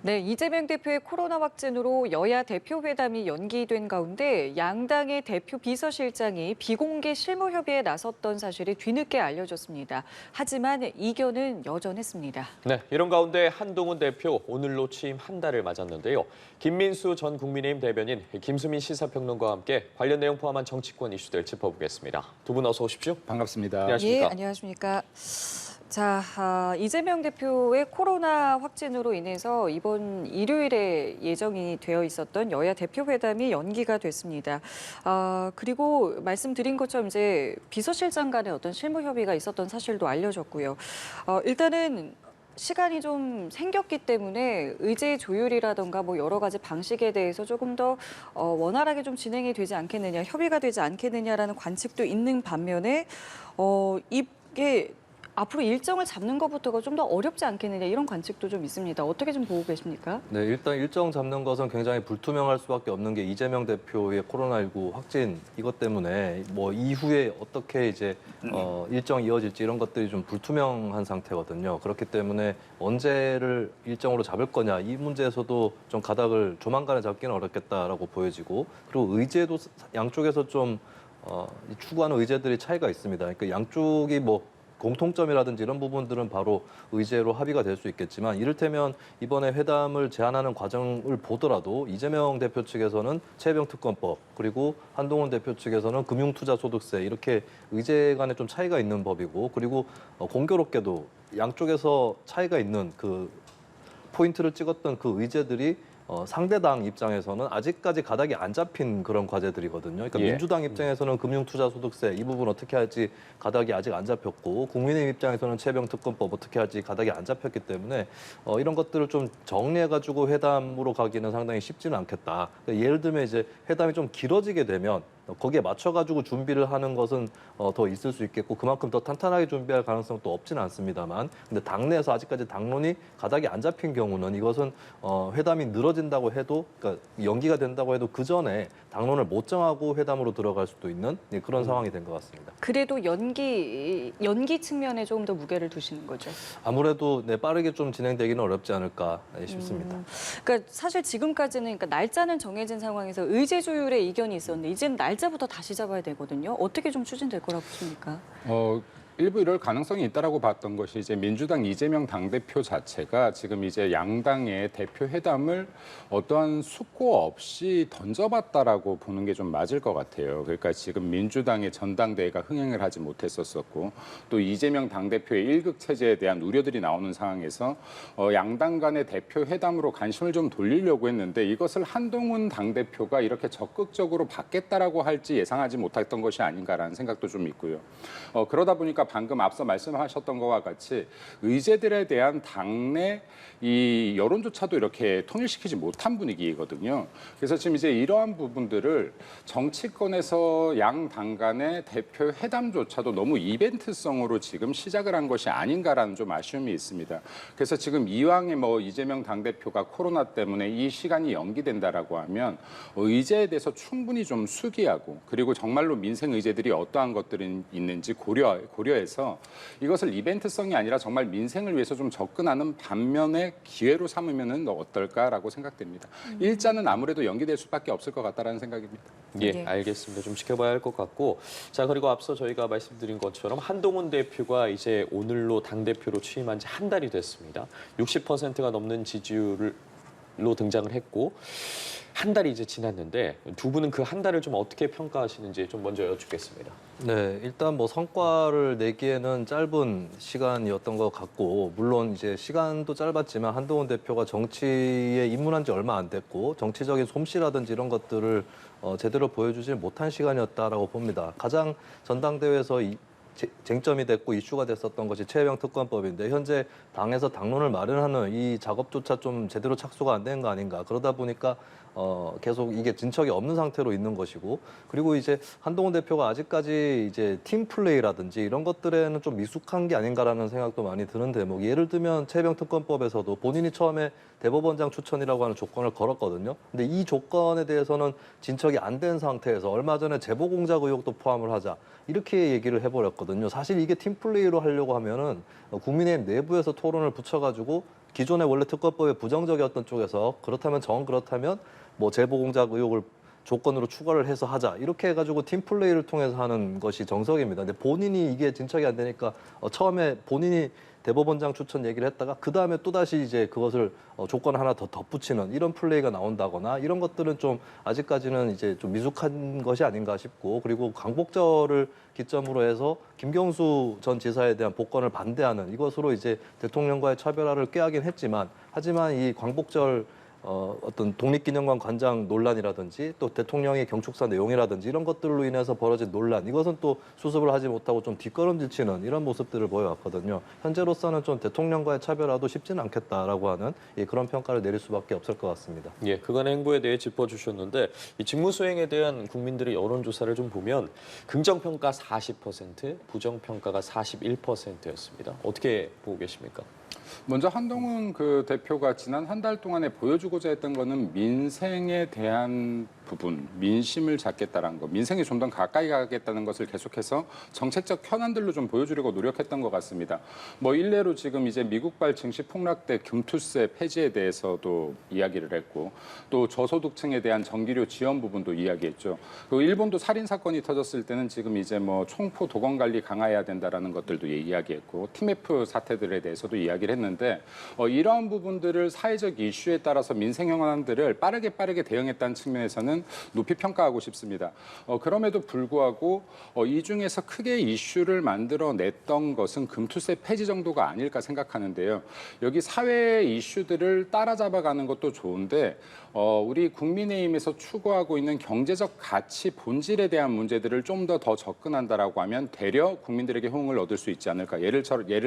네, 이재명 대표의 코로나 확진으로 여야 대표회담이 연기된 가운데 양당의 대표 비서실장이 비공개 실무협의에 나섰던 사실이 뒤늦게 알려졌습니다. 하지만 이견은 여전했습니다. 네, 이런 가운데 한동훈 대표 오늘로 취임 한 달을 맞았는데요. 김민수 전 국민의힘 대변인, 김수민 시사평론가와 함께 관련 내용 포함한 정치권 이슈들 짚어보겠습니다. 두 분 어서 오십시오. 반갑습니다. 안녕하십니까? 예, 안녕하십니까. 자, 이재명 대표의 코로나 확진으로 인해서 이번 일요일에 예정이 되어 있었던 여야 대표회담이 연기가 됐습니다. 그리고 말씀드린 것처럼 이제 비서실장 간의 어떤 실무 협의가 있었던 사실도 알려졌고요. 일단은 시간이 좀 생겼기 때문에 의제 조율이라던가 뭐 여러 가지 방식에 대해서 조금 더 원활하게 좀 진행이 되지 않겠느냐, 협의가 되지 않겠느냐라는 관측도 있는 반면에 이게 앞으로 일정을 잡는 것부터가 좀 더 어렵지 않겠느냐 이런 관측도 좀 있습니다. 어떻게 좀 보고 계십니까? 네, 일단 일정 잡는 것은 굉장히 불투명할 수밖에 없는 게 이재명 대표의 코로나19 확진 이것 때문에 뭐 이후에 어떻게 이제 일정이 이어질지 이런 것들이 좀 불투명한 상태거든요. 그렇기 때문에 언제를 일정으로 잡을 거냐 이 문제에서도 좀 가닥을 조만간에 잡기는 어렵겠다라고 보여지고 그리고 의제도 양쪽에서 좀 추구하는 의제들이 차이가 있습니다. 그러니까 양쪽이 뭐 공통점이라든지 이런 부분들은 바로 의제로 합의가 될 수 있겠지만 이를테면 이번에 회담을 제안하는 과정을 보더라도 이재명 대표 측에서는 최혜병특검법 그리고 한동훈 대표 측에서는 금융투자소득세 이렇게 의제 간에 좀 차이가 있는 법이고 그리고 공교롭게도 양쪽에서 차이가 있는 그 포인트를 찍었던 그 의제들이 상대당 입장에서는 아직까지 가닥이 안 잡힌 그런 과제들이거든요. 그러니까 예. 민주당 입장에서는 금융투자소득세 이 부분 어떻게 할지 가닥이 아직 안 잡혔고 국민의힘 입장에서는 최병특검법 어떻게 할지 가닥이 안 잡혔기 때문에 이런 것들을 좀 정리해가지고 회담으로 가기는 상당히 쉽지는 않겠다. 그러니까 예를 들면 이제 회담이 좀 길어지게 되면 거기에 맞춰가지고 준비를 하는 것은 더 있을 수 있겠고 그만큼 더 탄탄하게 준비할 가능성도 없지는 않습니다만 근데 당내에서 아직까지 당론이 가닥이 안 잡힌 경우는 이것은 회담이 늘어진다고 해도 그러니까 연기가 된다고 해도 그 전에 당론을 못 정하고 회담으로 들어갈 수도 있는 그런 상황이 된 것 같습니다. 그래도 연기 측면에 조금 더 무게를 두시는 거죠. 아무래도 빠르게 좀 진행되기는 어렵지 않을까 싶습니다. 그러니까 사실 지금까지는 그러니까 날짜는 정해진 상황에서 의제 조율에 이견이 있었는데 이제는 날짜부터 다시 잡아야 되거든요. 어떻게 좀 추진될 거라고 보십니까? 일부 이럴 가능성이 있다라고 봤던 것이 이제 민주당 이재명 당대표 자체가 지금 이제 양당의 대표 회담을 어떠한 숙고 없이 던져봤다라고 보는 게 좀 맞을 것 같아요. 그러니까 지금 민주당의 전당대회가 흥행을 하지 못했었고 또 이재명 당대표의 일극 체제에 대한 우려들이 나오는 상황에서 양당 간의 대표 회담으로 관심을 좀 돌리려고 했는데 이것을 한동훈 당대표가 이렇게 적극적으로 받겠다라고 할지 예상하지 못했던 것이 아닌가라는 생각도 좀 있고요. 그러다 보니까 방금 앞서 말씀하셨던 것과 같이 의제들에 대한 당내 이 여론조차도 이렇게 통일시키지 못한 분위기거든요. 그래서 지금 이제 이러한 부분들을 정치권에서 양 당 간의 대표 회담조차도 너무 이벤트성으로 지금 시작을 한 것이 아닌가라는 좀 아쉬움이 있습니다. 그래서 지금 이왕에 뭐 이재명 당대표가 코로나 때문에 이 시간이 연기된다라고 하면 의제에 대해서 충분히 좀 수기하고 그리고 정말로 민생 의제들이 어떠한 것들이 있는지 고려해서 이것을 이벤트성이 아니라 정말 민생을 위해서 좀 접근하는 반면에 기회로 삼으면 어떨까라고 생각됩니다. 일자는 아무래도 연기될 수밖에 없을 것 같다라는 생각입니다. 예, 네. 알겠습니다. 좀 지켜봐야 할 것 같고. 자, 그리고 앞서 저희가 말씀드린 것처럼 한동훈 대표가 이제 오늘로 당대표로 취임한 지 한 달이 됐습니다. 60%가 넘는 지지율로 등장을 했고 한 달이 이제 지났는데 두 분은 그 한 달을 좀 어떻게 평가하시는지 좀 먼저 여쭙겠습니다. 네, 일단 뭐 성과를 내기에는 짧은 시간이었던 것 같고 물론 이제 시간도 짧았지만 한동훈 대표가 정치에 입문한 지 얼마 안 됐고 정치적인 솜씨라든지 이런 것들을 제대로 보여주지 못한 시간이었다라고 봅니다. 가장 전당대회에서 쟁점이 됐고 이슈가 됐었던 것이 최혜병 특검법인데 현재 당에서 당론을 마련하는 이 작업조차 좀 제대로 착수가 안 된 거 아닌가. 그러다 보니까 계속 이게 진척이 없는 상태로 있는 것이고 그리고 이제 한동훈 대표가 아직까지 이제 팀 플레이라든지 이런 것들에는 좀 미숙한 게 아닌가라는 생각도 많이 드는 대목. 예를 들면 최혜병 특검법에서도 본인이 처음에 대법원장 추천이라고 하는 조건을 걸었거든요. 근데 이 조건에 대해서는 진척이 안 된 상태에서 얼마 전에 제보 공작 의혹도 포함을 하자 이렇게 얘기를 해버렸거든요. 사실 이게 팀 플레이로 하려고 하면은 국민의힘 내부에서 토론을 붙여가지고 기존의 원래 특검법의 부정적이었던 쪽에서 그렇다면 뭐 재보공작 의혹을 조건으로 추가를 해서 하자 이렇게 해가지고 팀 플레이를 통해서 하는 것이 정석입니다. 근데 본인이 이게 진척이 안 되니까 처음에 본인이 대법원장 추천 얘기를 했다가 그 다음에 또 다시 이제 그것을 조건 하나 더 덧붙이는 이런 플레이가 나온다거나 이런 것들은 좀 아직까지는 이제 좀 미숙한 것이 아닌가 싶고, 그리고 광복절을 기점으로 해서 김경수 전 지사에 대한 복권을 반대하는 이것으로 이제 대통령과의 차별화를 꾀하긴 했지만, 하지만 이 광복절 어떤 독립기념관 관장 논란이라든지 또 대통령의 경축사 내용이라든지 이런 것들로 인해서 벌어진 논란, 이것은 또 수습을 하지 못하고 좀 뒷걸음질 치는 이런 모습들을 보여왔거든요. 현재로서는 좀 대통령과의 차별화도 쉽지는 않겠다라고 하는 그런 평가를 내릴 수밖에 없을 것 같습니다. 예, 그간의 행보에 대해 짚어주셨는데 이 직무수행에 대한 국민들의 여론조사를 좀 보면 긍정평가 40%, 부정평가가 41%였습니다. 어떻게 보고 계십니까? 먼저 한동훈 그 대표가 지난 한 달 동안에 보여주고자 했던 거는 민생에 대한 부분, 민심을 잡겠다라는 거, 민생에 좀 더 가까이 가겠다는 것을 계속해서 정책적 현안들로 좀 보여주려고 노력했던 것 같습니다. 뭐 일례로 지금 이제 미국발 증시 폭락대 금투세 폐지에 대해서도 이야기를 했고, 또 저소득층에 대한 전기료 지원 부분도 이야기했죠. 그리고 일본도 살인 사건이 터졌을 때는 지금 이제 뭐 총포 도건 관리 강화해야 된다라는 것들도 이야기했고, TMF 사태들에 대해서도 이야기를 했는데 이러한 부분들을 사회적 이슈에 따라서 민생 현안들을 빠르게 대응했다는 측면에서는 높이 평가하고 싶습니다. 그럼에도 불구하고 이 중에서 크게 이슈를 만들어냈던 것은 금투세 폐지 정도가 아닐까 생각하는데요. 여기 사회 이슈들을 따라잡아가는 것도 좋은데 우리 국민의힘에서 추구하고 있는 경제적 가치 본질에 대한 문제들을 좀 더 접근한다라고 하면 되려 국민들에게 호응을 얻을 수 있지 않을까. 예를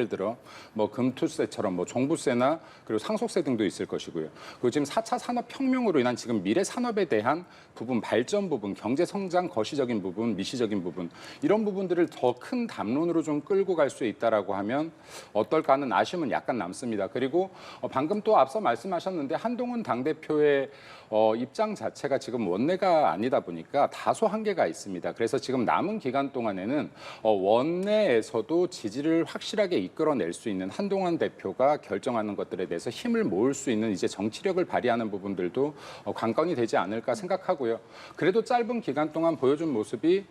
들어 뭐 금투세처럼 뭐 종부세나 그리고 상속세 등도 있을 것이고요. 그리고 지금 4차 산업혁명으로 인한 지금 미래 산업에 대한 부분, 발전 부분, 경제 성장 거시적인 부분, 미시적인 부분, 이런 부분들을 더 큰 담론으로 좀 끌고 갈 수 있다라고 하면 어떨까 하는 아쉬움은 약간 남습니다. 그리고 방금 또 앞서 말씀하셨는데 한동훈 당대표의 입장 자체가 지금 원내가 아니다 보니까 다소 한계가 있습니다. 그래서 지금 남은 기간 동안에는 원내에서도 지지를 확실하게 이끌어낼 수 있는 한동훈 대표가 결정하는 것들에 대해서 힘을 모을 수 있는 이제 정치력을 발휘하는 부분들도 관건이 되지 않을까 생각하고요. 그래도 짧은 기간 동안 보여준 모습이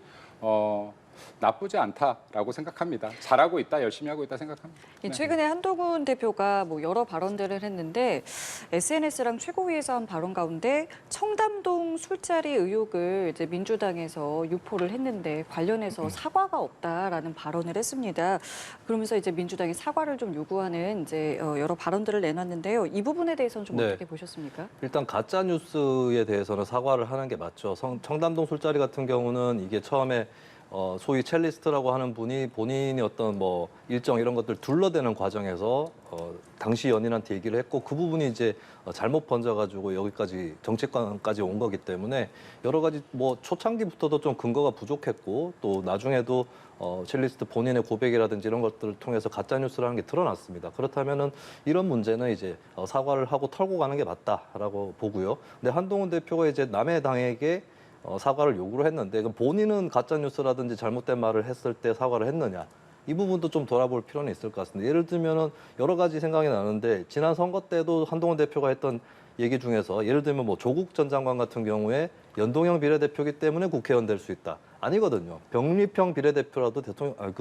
나쁘지 않다라고 생각합니다. 잘하고 있다, 열심히 하고 있다 생각합니다. 네. 최근에 한동훈 대표가 뭐 여러 발언들을 했는데 SNS랑 최고위에서 한 발언 가운데 청담동 술자리 의혹을 이제 민주당에서 유포를 했는데 관련해서 사과가 없다라는 발언을 했습니다. 그러면서 이제 민주당이 사과를 좀 요구하는 이제 여러 발언들을 내놨는데요. 이 부분에 대해서는 좀 네. 어떻게 보셨습니까? 일단 가짜 뉴스에 대해서는 사과를 하는 게 맞죠. 청담동 술자리 같은 경우는 이게 처음에 소위 첼리스트라고 하는 분이 본인이 어떤 뭐 일정 이런 것들 둘러대는 과정에서 당시 연인한테 얘기를 했고, 그 부분이 이제 잘못 번져가지고 여기까지 정치권까지 온 거기 때문에 여러 가지 뭐 초창기부터도 좀 근거가 부족했고, 또 나중에도 첼리스트 본인의 고백이라든지 이런 것들을 통해서 가짜 뉴스라는 게 드러났습니다. 그렇다면은 이런 문제는 이제 사과를 하고 털고 가는 게 맞다라고 보고요. 근데 한동훈 대표가 이제 남의 당에게 사과를 요구를 했는데, 그럼 본인은 가짜 뉴스라든지 잘못된 말을 했을 때 사과를 했느냐? 이 부분도 좀 돌아볼 필요는 있을 것 같습니다. 예를 들면은 여러 가지 생각이 나는데, 지난 선거 때도 한동훈 대표가 했던 얘기 중에서 예를 들면 뭐 조국 전 장관 같은 경우에 연동형 비례대표이기 때문에 국회의원 될 수 있다. 아니거든요. 병립형 비례대표라도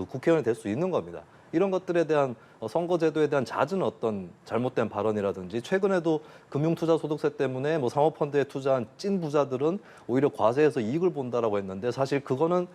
국회의원이 될 수 있는 겁니다. 이런 것들에 대한 선거제도에 대한 잦은 어떤 잘못된 발언이라든지, 최근에도 금융투자소득세 때문에 뭐 사모펀드에 투자한 찐 부자들은 오히려 과세해서 이익을 본다라고 했는데, 사실 그거는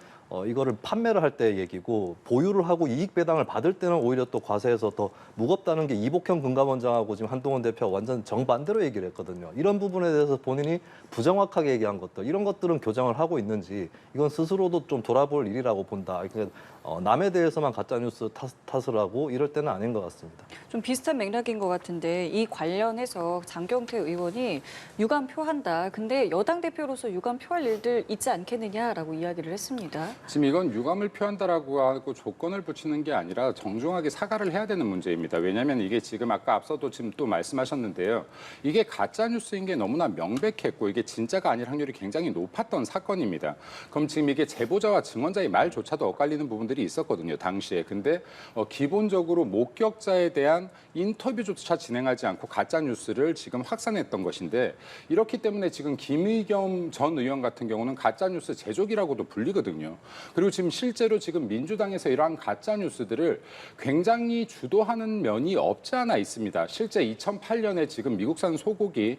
이거를 판매를 할 때 얘기고, 보유를 하고 이익 배당을 받을 때는 오히려 또 과세해서 더 무겁다는 게 이복형 금감원장하고 지금 한동훈 대표가 완전 정반대로 얘기를 했거든요. 이런 부분에 대해서 본인이 부정확하게 얘기한 것들, 이런 것들은 교정을 하고 있는지 이건 스스로도 좀 돌아볼 일이라고 본다. 그러니까 남에 대해서만 가짜뉴스 탓을 하고 이럴 때는 아닌 것 같습니다. 좀 비슷한 맥락인 것 같은데, 이 관련해서 장경태 의원이 유감 표한다. 근데 여당 대표로서 유감 표할 일들 있지 않겠느냐라고 이야기를 했습니다. 지금 이건 유감을 표한다라고 하고 조건을 붙이는 게 아니라 정중하게 사과를 해야 되는 문제입니다. 왜냐하면 이게 지금 아까 앞서도 지금 또 말씀하셨는데요. 이게 가짜 뉴스인 게 너무나 명백했고, 이게 진짜가 아닐 확률이 굉장히 높았던 사건입니다. 그럼 지금 이게 제보자와 증언자의 말조차도 엇갈리는 부분들이 부분들이 있었거든요, 당시에. 근데 기본적으로 목격자에 대한 인터뷰조차 진행하지 않고 가짜 뉴스를 지금 확산했던 것인데, 이렇기 때문에 지금 김의겸 전 의원 같은 경우는 가짜 뉴스 제조기라고도 불리거든요. 그리고 지금 실제로 지금 민주당에서 이러한 가짜 뉴스들을 굉장히 주도하는 면이 없지 않아 있습니다. 실제 2008년에 지금 미국산 소고기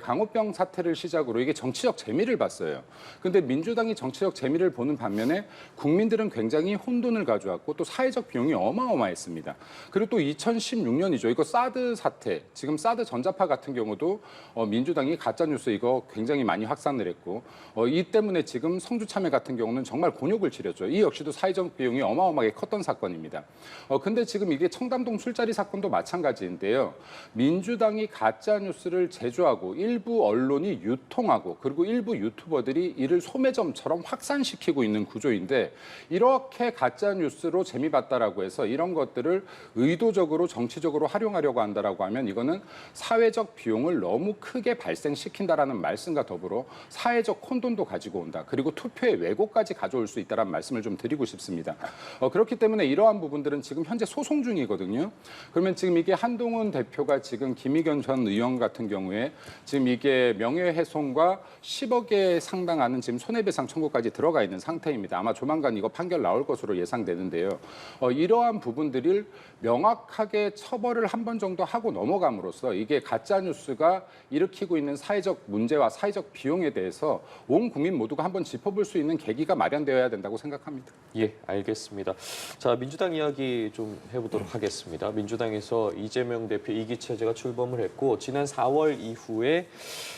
강우병 사태를 시작으로 이게 정치적 재미를 봤어요. 근데 민주당이 정치적 재미를 보는 반면에 국민들은 굉장히 혼돈을 가져왔고 또 사회적 비용이 어마어마했습니다. 그리고 또 2016년이죠. 이거 사드 사태, 지금 사드 전자파 같은 경우도 민주당이 가짜 뉴스 이거 굉장히 많이 확산을 했고, 이 때문에 지금 성주 참여 같은 경우는 정말 곤욕을 치렀죠. 이 역시도 사회적 비용이 어마어마하게 컸던 사건입니다. 근데 지금 이게 청담동 술자리 사건도 마찬가지인데요. 민주당이 가짜 뉴스를 제조하고 일부 언론이 유통하고 그리고 일부 유튜버들이 이를 소매점처럼 확산시키고 있는 구조인데, 이렇게 가짜 뉴스로 재미봤다라고 해서 이런 것들을 의도적으로 정치적으로 활용하려고 한다라고 하면 이거는 사회적 비용을 너무 크게 발생시킨다라는 말씀과 더불어 사회적 혼돈도 가지고 온다. 그리고 투표의 왜곡까지 가져올 수 있다라는 말씀을 좀 드리고 싶습니다. 그렇기 때문에 이러한 부분들은 지금 현재 소송 중이거든요. 그러면 지금 이게 한동훈 대표가 지금 김의겸 전 의원 같은 경우에 지금 이게 명예훼손과 10억에 상당하는 지금 손해배상 청구까지 들어가 있는 상태입니다. 아마 조만간 이거 판결 나올 것으로 예상되는데요. 이러한 부분들을 명확하게 처벌을 한 번 정도 하고 넘어감으로써 이게 가짜 뉴스가 일으키고 있는 사회적 문제와 사회적 비용에 대해서 온 국민 모두가 한번 짚어볼 수 있는 계기가 마련되어야 된다고 생각합니다. 예, 알겠습니다. 자, 민주당 이야기 좀 해보도록 하겠습니다. 민주당에서 이재명 대표 2기 체제가 출범을 했고, 지난 4월 이후에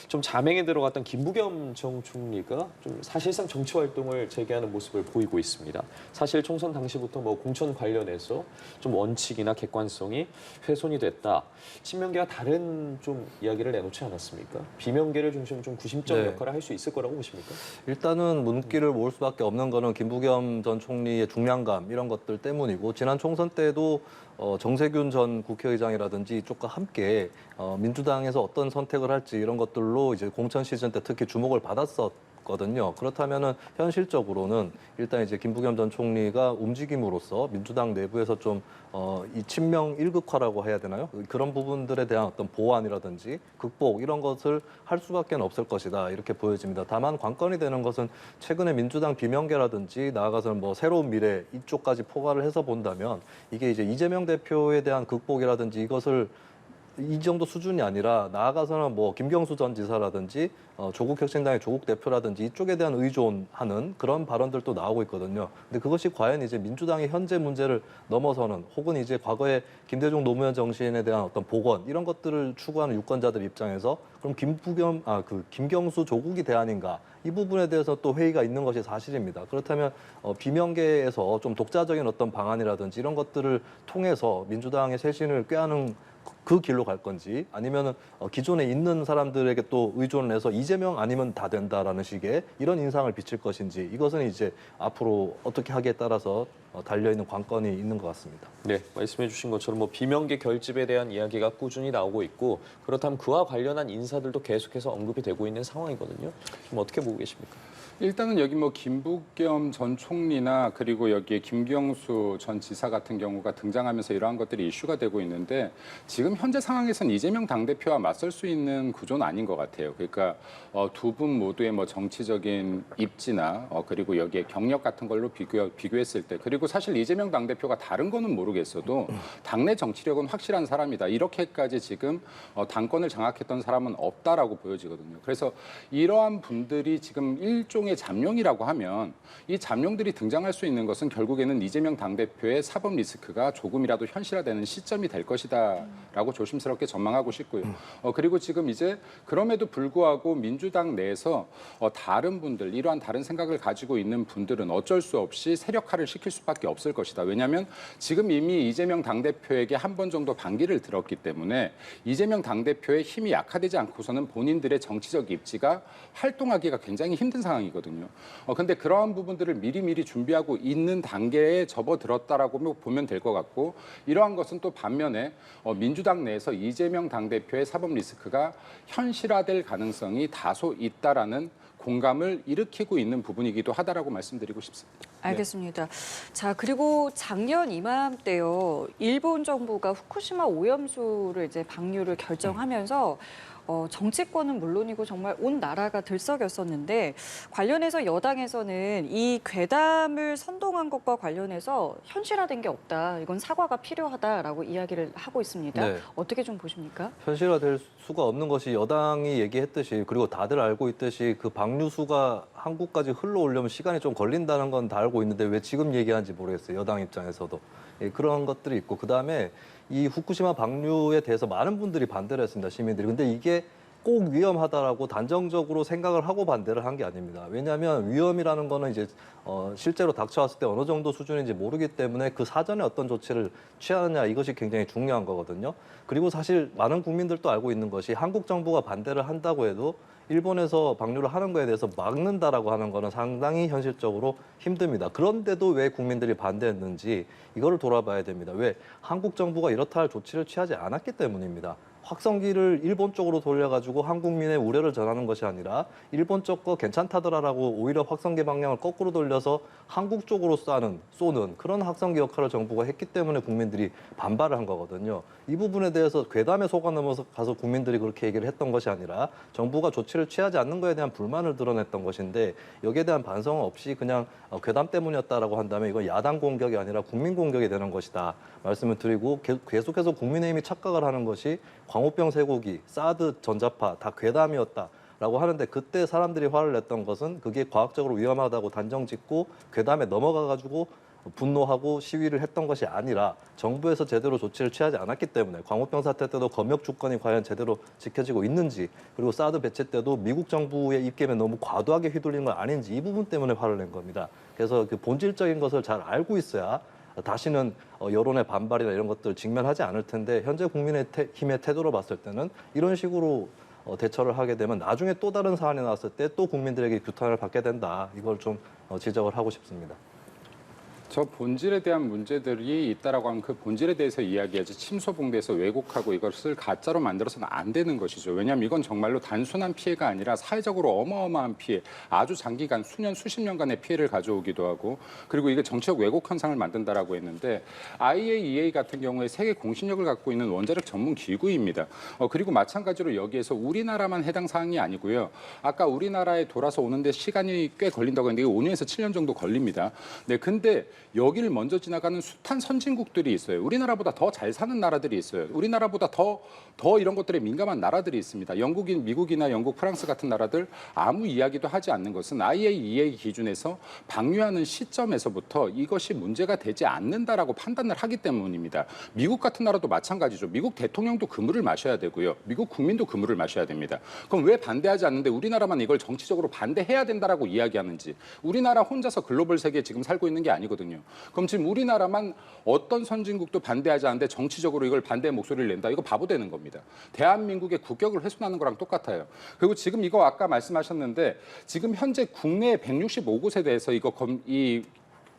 좀 자맹에 들어갔던 김부겸 전 총리가 좀 사실상 정치 활동을 재개하는 모습을 보이고 있습니다. 사실 총선 당시부터 뭐 공천 관련해서 좀 원칙이나 객관성이 훼손이 됐다. 친명계와 다른 좀 이야기를 내놓지 않았습니까? 비명계를 중심으로 좀 구심점 네. 역할을 할 수 있을 거라고 보십니까? 일단은 문기를 모을 수밖에 없는 거는 김부겸 전 총리의 중량감 이런 것들 때문이고, 지난 총선 때도 정세균 전 국회의장이라든지 이쪽과 함께 민주당에서 어떤 선택을 할지 이런 것들로 이제 공천 시즌 때 특히 주목을 받았었거든요. 그렇다면은 현실적으로는 일단 이제 김부겸 전 총리가 움직임으로써 민주당 내부에서 좀 이 친명 일극화라고 해야 되나요? 그런 부분들에 대한 어떤 보완이라든지 극복 이런 것을 할 수밖에 없을 것이다 이렇게 보여집니다. 다만 관건이 되는 것은 최근에 민주당 비명계라든지 나아가서는 뭐 새로운 미래 이쪽까지 포괄을 해서 본다면 이게 이제 이재명 대표에 대한 극복이라든지 이것을 이 정도 수준이 아니라 나아가서는 뭐 김경수 전 지사라든지 조국혁신당의 조국 대표라든지 이쪽에 대한 의존하는 그런 발언들도 나오고 있거든요. 근데 그것이 과연 이제 민주당의 현재 문제를 넘어서는, 혹은 이제 과거에 김대중 노무현 정신에 대한 어떤 복원 이런 것들을 추구하는 유권자들 입장에서 그럼 김경수 조국이 대안인가, 이 부분에 대해서 또 회의가 있는 것이 사실입니다. 그렇다면 비명계에서 좀 독자적인 어떤 방안이라든지 이런 것들을 통해서 민주당의 쇄신을 꾀하는 그 길로 갈 건지, 아니면은 기존에 있는 사람들에게 또 의존을 해서 이재명 아니면 다 된다라는 식의 이런 인상을 비칠 것인지, 이것은 이제 앞으로 어떻게 하기에 따라서 달려있는 관건이 있는 것 같습니다. 네, 말씀해 주신 것처럼 뭐 비명계 결집에 대한 이야기가 꾸준히 나오고 있고, 그렇다면 그와 관련한 인사들도 계속해서 언급이 되고 있는 상황이거든요. 좀 어떻게 보고 계십니까? 일단은 여기 뭐 김부겸 전 총리나 그리고 여기에 김경수 전 지사 같은 경우가 등장하면서 이러한 것들이 이슈가 되고 있는데, 지금 현재 상황에서는 이재명 당대표와 맞설 수 있는 구조는 아닌 것 같아요. 그러니까 두 분 모두의 뭐 정치적인 입지나 그리고 여기에 경력 같은 걸로 비교했을 때, 그리고 사실 이재명 당대표가 다른 거는 모르겠어도 당내 정치력은 확실한 사람이다. 이렇게까지 지금 당권을 장악했던 사람은 없다라고 보여지거든요. 그래서 이러한 분들이 지금 일종의 잠룡이라고 하면, 이 잠룡들이 등장할 수 있는 것은 결국에는 이재명 당대표의 사법 리스크가 조금이라도 현실화되는 시점이 될 것이다라고 조심스럽게 전망하고 싶고요. 그리고 지금 이제 그럼에도 불구하고 민주당 내에서 다른 분들, 이러한 다른 생각을 가지고 있는 분들은 어쩔 수 없이 세력화를 시킬 수밖에 없을 것이다. 왜냐하면 지금 이미 이재명 당대표에게 한 번 정도 반기를 들었기 때문에 이재명 당대표의 힘이 약화되지 않고서는 본인들의 정치적 입지가 활동하기가 굉장히 힘든 상황이거든요. 근데 그러한 부분들을 미리미리 준비하고 있는 단계에 접어들었다라고 보면 될 것 같고, 이러한 것은 또 반면에 민주당 내에서 이재명 당대표의 사법 리스크가 현실화될 가능성이 다소 있다라는 공감을 일으키고 있는 부분이기도 하다라고 말씀드리고 싶습니다. 알겠습니다. 자, 그리고 작년 이맘때요. 일본 정부가 후쿠시마 오염수를 이제 방류를 결정하면서 정치권은 물론이고 정말 온 나라가 들썩였었는데 관련해서 여당에서는 이 괴담을 선동한 것과 관련해서 현실화된 게 없다. 이건 사과가 필요하다라고 이야기를 하고 있습니다. 네. 어떻게 좀 보십니까? 현실화될 수가 없는 것이 여당이 얘기했듯이 그리고 다들 알고 있듯이 그 방류수가 한국까지 흘러오려면 시간이 좀 걸린다는 건 다 알고 있는데 왜 지금 얘기하는지 모르겠어요. 여당 입장에서도. 예, 그런 것들이 있고 그다음에 이 후쿠시마 방류에 대해서 많은 분들이 반대를 했습니다. 시민들이. 근데 이게 꼭 위험하다라고 단정적으로 생각을 하고 반대를 한 게 아닙니다. 왜냐하면 위험이라는 거는 이제 실제로 닥쳐왔을 때 어느 정도 수준인지 모르기 때문에 그 사전에 어떤 조치를 취하느냐 이것이 굉장히 중요한 거거든요. 그리고 사실 많은 국민들도 알고 있는 것이 한국 정부가 반대를 한다고 해도 일본에서 방류를 하는 거에 대해서 막는다라고 하는 거는 상당히 현실적으로 힘듭니다. 그런데도 왜 국민들이 반대했는지 이거를 돌아봐야 됩니다. 왜 한국 정부가 이렇다 할 조치를 취하지 않았기 때문입니다. 확성기를 일본 쪽으로 돌려가지고 한국민의 우려를 전하는 것이 아니라 일본 쪽 거 괜찮다더라라고 오히려 확성기 방향을 거꾸로 돌려서 한국 쪽으로 쏘는 그런 확성기 역할을 정부가 했기 때문에 국민들이 반발을 한 거거든요. 이 부분에 대해서 괴담에 속아 넘어서 가서 국민들이 그렇게 얘기를 했던 것이 아니라 정부가 조치를 취하지 않는 것에 대한 불만을 드러냈던 것인데 여기에 대한 반성 없이 그냥 괴담 때문이었다라고 한다면 이건 야당 공격이 아니라 국민 공격이 되는 것이다 말씀을 드리고 계속해서 국민의힘이 착각을 하는 것이 광우병 쇠고기, 사드 전자파 다 괴담이었다라고 하는데 그때 사람들이 화를 냈던 것은 그게 과학적으로 위험하다고 단정짓고 괴담에 넘어가가지고 분노하고 시위를 했던 것이 아니라 정부에서 제대로 조치를 취하지 않았기 때문에 광우병 사태 때도 검역 주권이 과연 제대로 지켜지고 있는지 그리고 사드 배치 때도 미국 정부의 입김에 너무 과도하게 휘둘린 건 아닌지 이 부분 때문에 화를 낸 겁니다. 그래서 그 본질적인 것을 잘 알고 있어야 다시는 여론의 반발이나 이런 것들을 직면하지 않을 텐데 현재 국민의힘의 태도로 봤을 때는 이런 식으로 대처를 하게 되면 나중에 또 다른 사안이 나왔을 때 또 국민들에게 규탄을 받게 된다. 이걸 좀 지적을 하고 싶습니다. 저 본질에 대한 문제들이 있다라고 하면 그 본질에 대해서 이야기하지 침소봉대에서 왜곡하고 이것을 가짜로 만들어서는 안 되는 것이죠. 왜냐하면 이건 정말로 단순한 피해가 아니라 사회적으로 어마어마한 피해, 아주 장기간 수년, 수십 년간의 피해를 가져오기도 하고 그리고 이게 정치적 왜곡 현상을 만든다라고 했는데 IAEA 같은 경우에 세계 공신력을 갖고 있는 원자력 전문 기구입니다. 그리고 마찬가지로 여기에서 우리나라만 해당 사항이 아니고요. 아까 우리나라에 돌아서 오는데 시간이 꽤 걸린다고 했는데 5년에서 7년 정도 걸립니다. 네, 근데 여기를 먼저 지나가는 숱한 선진국들이 있어요. 우리나라보다 더 잘 사는 나라들이 있어요. 우리나라보다 더 이런 것들에 민감한 나라들이 있습니다. 영국인, 미국이나 영국, 프랑스 같은 나라들 아무 이야기도 하지 않는 것은 IAEA 기준에서 방류하는 시점에서부터 이것이 문제가 되지 않는다라고 판단을 하기 때문입니다. 미국 같은 나라도 마찬가지죠. 미국 대통령도 그물을 마셔야 되고요. 미국 국민도 그물을 마셔야 됩니다. 그럼 왜 반대하지 않는데 우리나라만 이걸 정치적으로 반대해야 된다라고 이야기하는지 우리나라 혼자서 글로벌 세계에 지금 살고 있는 게 아니거든요. 그럼 지금 우리나라만 어떤 선진국도 반대하지 않는데 정치적으로 이걸 반대 목소리를 낸다. 이거 바보 되는 겁니다. 대한민국의 국격을 훼손하는 거랑 똑같아요. 그리고 지금 이거 아까 말씀하셨는데 지금 현재 국내 165곳에 대해서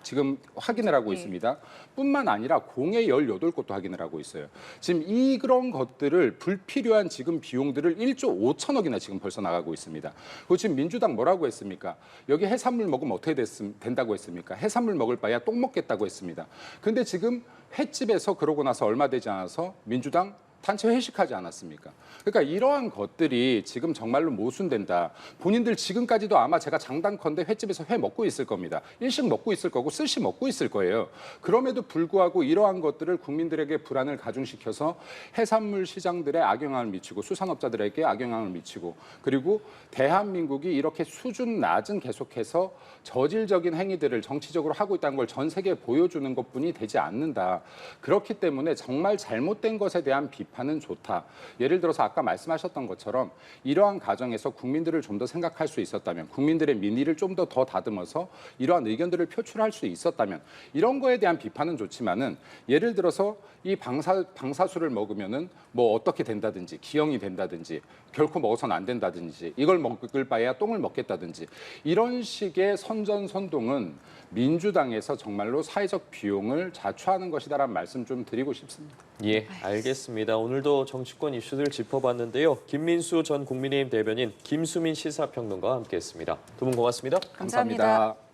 지금 확인을 하고 있습니다. 뿐만 아니라 공해 18곳도 확인을 하고 있어요. 지금 이런 것들을 불필요한 지금 비용들을 1조 5천억이나 지금 벌써 나가고 있습니다. 그리고 지금 민주당 뭐라고 했습니까? 여기 해산물 먹으면 어떻게 된다고 했습니까? 해산물 먹을 바에야 똥 먹겠다고 했습니다. 근데 지금 횟집에서 그러고 나서 얼마 되지 않아서 민주당 단체 회식하지 않았습니까? 그러니까 이러한 것들이 지금 정말로 모순된다. 본인들 지금까지도 아마 제가 장담컨대 횟집에서 회 먹고 있을 겁니다. 일식 먹고 있을 거고 스시 먹고 있을 거예요. 그럼에도 불구하고 이러한 것들을 국민들에게 불안을 가중시켜서 해산물 시장들에 악영향을 미치고 수산업자들에게 악영향을 미치고 그리고 대한민국이 이렇게 수준 낮은 계속해서 저질적인 행위들을 정치적으로 하고 있다는 걸 전 세계에 보여주는 것뿐이 되지 않는다. 그렇기 때문에 정말 잘못된 것에 대한 비판은 좋다. 예를 들어서 아까 말씀하셨던 것처럼 이러한 과정에서 국민들을 좀 더 생각할 수 있었다면 국민들의 민의를 좀 더 다듬어서 이러한 의견들을 표출할 수 있었다면 이런 거에 대한 비판은 좋지만은 예를 들어서 이 방사수를 먹으면은 뭐 어떻게 된다든지 기형이 된다든지 결코 먹어서는 안 된다든지 이걸 먹을 바에야 똥을 먹겠다든지 이런 식의 선전선동은 민주당에서 정말로 사회적 비용을 자초하는 것이다라는 말씀 좀 드리고 싶습니다. 예, 알겠습니다. 오늘도 정치권 이슈들 짚어봤는데요. 김민수 전 국민의힘 대변인 김수민 시사평론가와 함께했습니다. 두 분 고맙습니다. 감사합니다.